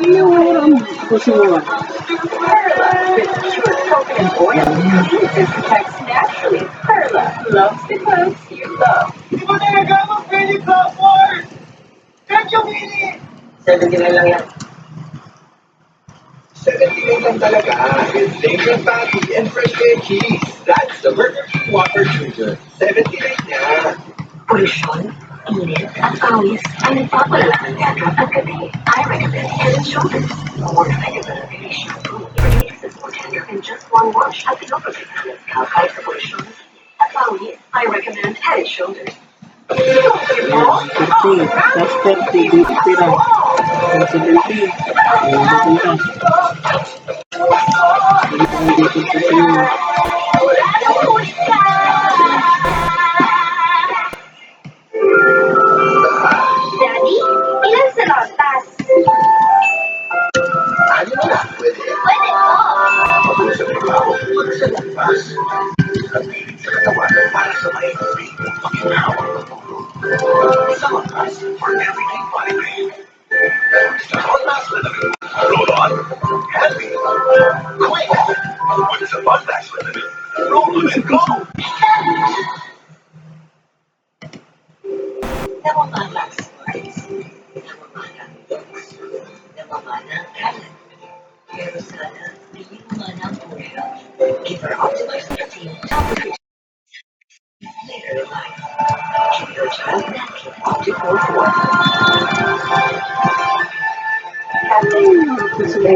Yung orang gusto mo ba? Perla with pure coconut oil. Disinfects naturally. Perla loves the clothes you love. Di ba talaga mag-Willy Crawford? Thank you, Willy! 79 lang yan. 79 lang talaga. With flavor patty and fresh veggies. That's the Burger King Whopper Jr. 79 na. Polusyon, init, at pawis ang nagpapalala ng dandruff at gabi. I recommend Head and Shoulders. More effective than a baby shampoo, it releases more tender in just one wash at pinoprotect ng kahit sa polusyon at pawis. I recommend Head and Shoulders. Ayan, 30. Plus 30, dito tira. Yung 70. Ayan, napunta. Dito sa inyo. Daddy, ilan sa notas? Ano na lang, pwede. Pwede po. Mabuhay sa trabaho, pwede sa lampas. Kapilit sa katawan para sa maiging pagkakawang ng ulo. Sa wakas, for everyday body pain. Sa Bondax Limited, roll on, happy, quick. With the Bondax Limited, roll on and go. Namamana ang spice. Namamana ang looks. Namamana ang talent. Pero sana, hindi mamana ang portion. Give her optimized protein, top nutrition later in life. Keep your child natural optimal form. Gusto mo.